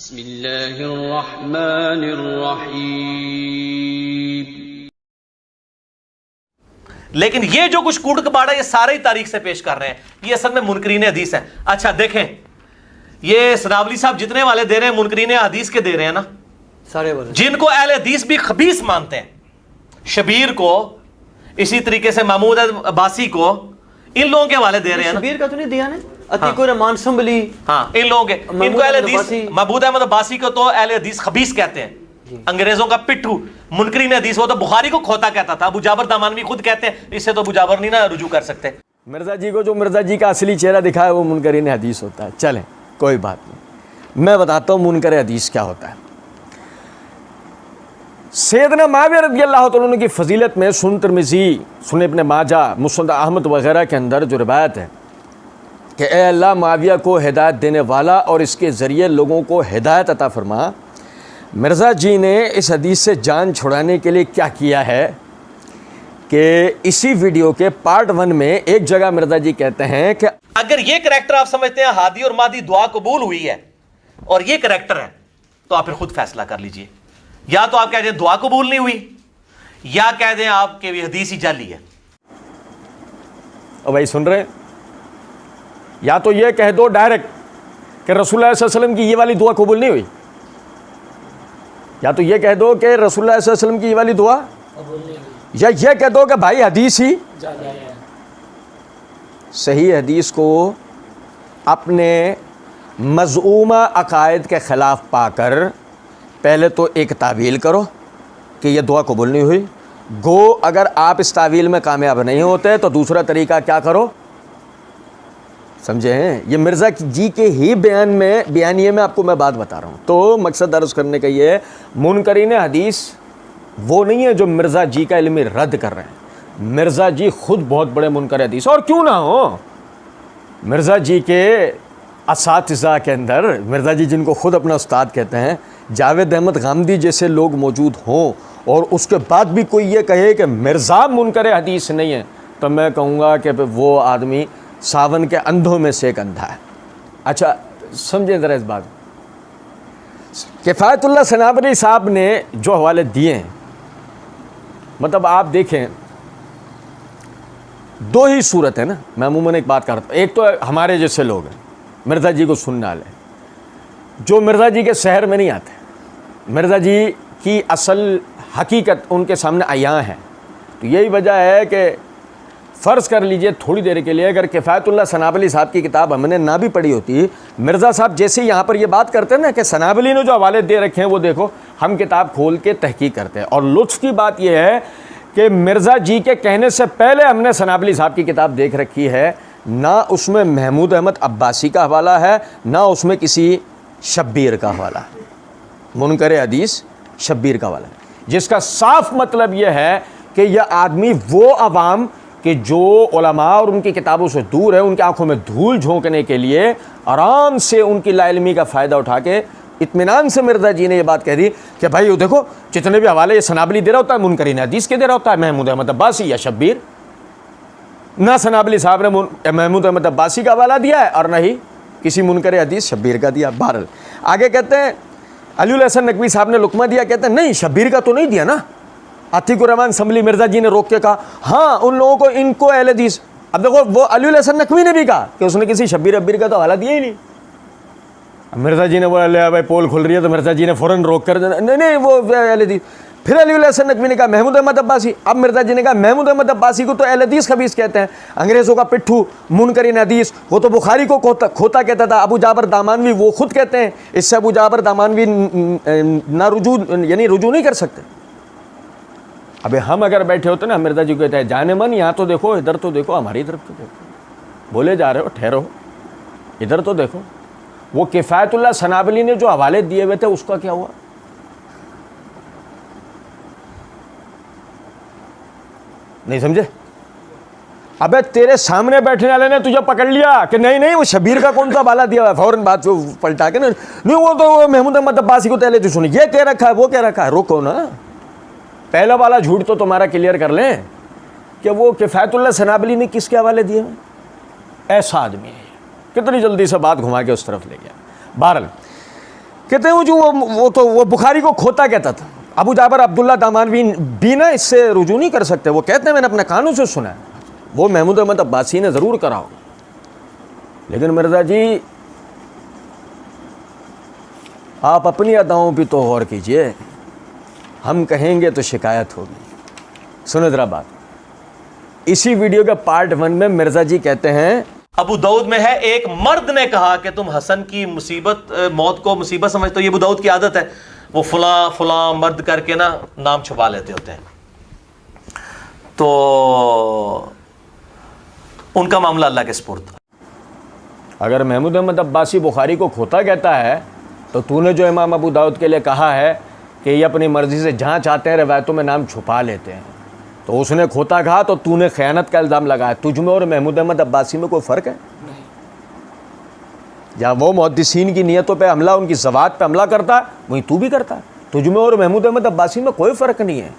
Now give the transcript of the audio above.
बिस्मिल्लाहिर्रहमानिर्रहीम। लेकिन ये जो कुछ कूड़ कबाड़ा ये सारे ही तारीख से पेश कर रहे हैं, ये असल में मुनकरीन हदीस है। अच्छा देखें, ये सनावली साहब जितने वाले दे रहे हैं मुनकरीन हदीस के दे रहे हैं ना, सारे वाले, जिनको अहले हदीस भी खबीस मानते हैं, शबीर को, इसी तरीके से महमूद अब्बासी को, इन लोगों के हवाले दे रहे हैं ना। शबीर का तो नहीं दिया ना, अतीकुर रहमान संभली, हाँ इन लोगों के, इनको अहले हदीस, महमूद अहमद अब्बासी को तो अहले हदीस खबीस कहते हैं, अंग्रेजों का पिट्ठू। मुनकरीन हदीस वो तो बुखारी को खोता कहता था, अबू जाबर दामानवी खुद कहते हैं, इससे तो अबू जाबर नहीं ना रुजू कर सकते। मिर्जा जी को जो मिर्जा जी का असली चेहरा दिखा है वो मुनकरीन हदीस होता है। चलें कोई बात नहीं, मैं बताता हूँ मुनकर हदीस क्या होता है। सैयदना मुआविया रज़ियल्लाहु तआला अन्हु की फजीलत में सुन तिरमिज़ी, सुन इब्न माजा, मुस्नद अहमद वगैरह के अंदर जो रिवायत है कि ए अल्लाह मुआविया को हिदायत देने वाला और इसके ज़रिए लोगों को हिदायत अता फरमा, मिर्ज़ा जी ने इस हदीस से जान छुड़ाने के लिए क्या किया है कि इसी वीडियो के पार्ट 1 में एक जगह मिर्ज़ा जी कहते हैं कि अगर ये करैक्टर आप समझते हैं हादी और मादी दुआ कबूल हुई है और ये करैक्टर है, तो आप फिर खुद फैसला कर लीजिए। या तो आप कह दें दुआ कबूल नहीं हुई, या कह दें आपके हदीस ही जाली है। और भाई सुन रहे, या तो ये कह दो डायरेक्ट कि रसूलुल्लाह सल्लल्लाहु अलैहि वसल्लम की ये वाली दुआ कबूल नहीं हुई, या तो ये कह दो कि रसूलुल्लाह सल्लल्लाहु अलैहि वसल्लम की ये वाली दुआ कबूल नहीं हुई, या ये कह दो कि भाई हदीस ही जाली है। सही हदीस को अपने मज़ऊमा अकायद के ख़िलाफ़ पाकर पहले तो एक तावील करो कि यह दुआ कबूल नहीं हुई। गो अगर आप इस तावील में कामयाब नहीं होते तो दूसरा तरीका क्या करो, समझे हैं? ये मिर्ज़ा जी के ही बयानिए में आपको मैं बात बता रहा हूँ। तो मकसद अर्ज़ करने का ये है, मुनकरीन हदीस वो नहीं है जो मिर्ज़ा जी का इल्म रद्द कर रहे हैं। मिर्ज़ा जी ख़ुद बहुत बड़े मुनकर हदीस, और क्यों ना हो, मिर्ज़ा जी के असातिज़ा के अंदर, मिर्ज़ा जी जिनको ख़ुद अपना उस्ताद कहते हैं, जावेद अहमद गामदी जैसे लोग मौजूद हों और उसके बाद भी कोई ये कहे कि मिर्ज़ा मुनकर हदीस नहीं है, तो मैं कहूँगा कि वो आदमी सावन के अंधों में से एक अंधा है। अच्छा समझें ज़रा इस बात। किफ़ायतुल्लाह सनाबरी साहब ने जो हवाले दिए हैं, मतलब आप देखें, दो ही सूरत है ना। मैं अमूमन एक बात करता हूँ, एक तो हमारे जैसे लोग हैं मिर्ज़ा जी को सुनने वाले, जो मिर्ज़ा जी के शहर में नहीं आते, मिर्ज़ा जी की असल हकीकत उनके सामने अयां है। तो यही वजह है कि फ़र्ज़ कर लीजिए थोड़ी देर के लिए, अगर किफ़ायतुल्लाह सनाबली साहब की किताब हमने ना भी पढ़ी होती, मिर्ज़ा साहब जैसे यहाँ पर ये बात करते हैं ना कि सनाबली ने जो हवाले दे रखे हैं वो देखो, हम किताब खोल के तहकीक करते हैं। और लुत्फ़ की बात यह है कि मिर्ज़ा जी के कहने से पहले हमने सनाबली साहब की किताब देख रखी है, ना उसमें महमूद अहमद अब्बासी का हवाला है, ना उसमें किसी शब्बीर का हवाला है, मुनकर हदीस शब्बीर का हवाला है, जिसका साफ मतलब यह है कि यह आदमी वो अवाम कि जो उलमा और उनकी किताबों से दूर है, उनकी आंखों में धूल झोंकने के लिए आराम से उनकी लाइल्मी का फ़ायदा उठा के इत्मीनान से मिर्ज़ा जी ने ये बात कह दी कि भाई वो देखो जितने भी हवाले ये सनाबली दे रहा होता है, मुनकरीन हदीस के दे रहा होता है, महमूद अहमद अब्बासी या शब्बीर। ना सनाबली साहब ने महमूद अहमद अब्बासी का हवाला दिया है और ना ही किसी मुनकर हदीस शब्बीर का दिया। बहरहाल आगे कहते हैं, अलीउल हसन नकवी साहब ने लुकमा दिया, कहते हैं नहीं शब्बीर का तो नहीं दिया ना। अतीकुर रहमान संभली मिर्ज़ा जी ने रोक के कहा हाँ उन लोगों को, इनको अहले हदीस। अब देखो वो अलीउल हसन नकवी ने भी कहा कि उसने किसी शब्बीर अब्बीर का तो हवाला दिया ही नहीं। मिर्ज़ा जी ने बोला ले भाई पोल खुल रही है, तो मिर्ज़ा जी ने फ़ौरन रोक कर नहीं वो अहले हदीस। फिर अलीउल हसन नकवी ने कहा महमूद अहमद अब्बासी। अब मिर्ज़ा जी ने कहा महमूद अहमद अब्बासी को तो अहले हदीस खबीस कहते हैं, अंग्रेज़ों का पिट्ठू, मुनकरीन हदीस, वो तो बुखारी को खोता कहता था। अबू जाबर दामानवी वो खुद कहते हैं, इससे अबू जाबर दामानवी ना रुजू यानी रुजू नहीं कर सकते। अबे हम अगर बैठे होते ना, मिर्ज़ा जी को कहते हैं जाने मन यहाँ तो देखो, इधर तो देखो, हमारी तरफ तो देखो, बोले जा रहे हो ठहरो, इधर तो देखो। वो किफ़ायतुल्लाह सनाबली ने जो हवाले दिए हुए थे उसका क्या हुआ? नहीं समझे? अबे तेरे सामने बैठने वाले ने तुझे पकड़ लिया कि नहीं नहीं वो शबीर का कौन सा हवाला दिया हुआ है, फ़ौरन बात को पलटा के नहीं वो तो महमूद अहमद अब्बासी को तहले सुनी, ये कह रखा है वो कह रखा है। रुको ना, पहला वाला झूठ तो तुम्हारा क्लियर कर लें कि वो किफ़ायतुल्लाह सनाबली ने किसके हवाले दिए? ऐसा आदमी है, कितनी जल्दी से बात घुमा के उस तरफ ले गया। बहरहाल कहते हैं वो बुखारी को खोता कहता था। अबू जाबर अब्दुल्ला दामानवी भी ना इससे रुजू नहीं कर सकते। वो कहते हैं मैंने अपने कानों से सुना है, वो महमूद अहमद अब्बासी ने ज़रूर करा हो। लेकिन मिर्ज़ा जी आप अपनी अदाओं पे तो गौर कीजिए, हम कहेंगे तो शिकायत होगी। सुनो ज़रा बात, इसी वीडियो के पार्ट 1 में मिर्ज़ा जी कहते हैं, अबू दाऊद में है, एक मर्द ने कहा कि तुम हसन की मौत को मुसीबत समझते हो। ये अबू दाऊद की आदत है, वो फुला फुला मर्द करके ना नाम छुपा लेते होते हैं। तो उनका मामला अल्लाह के सुपुर्द। अगर महमूद अहमद अब्बासी बुखारी को खोता कहता है तो तूने जो इमाम अबू दाऊद के लिए कहा है कि ये अपनी मर्ज़ी से जहाँ चाहते हैं रवायतों में नाम छुपा लेते हैं, तो उसने खोता कहा तो तूने ख़यानत का इल्ज़ाम लगाया। तुझ में और महमूद अहमद अब्बासी में कोई फ़र्क है? जहाँ वो मुहद्दिसीन की नीयतों पे हमला, उनकी ज़वात पे हमला करता है, वहीं तू भी करता है। तुझ में और महमूद अहमद अब्बासी में कोई फ़र्क नहीं है।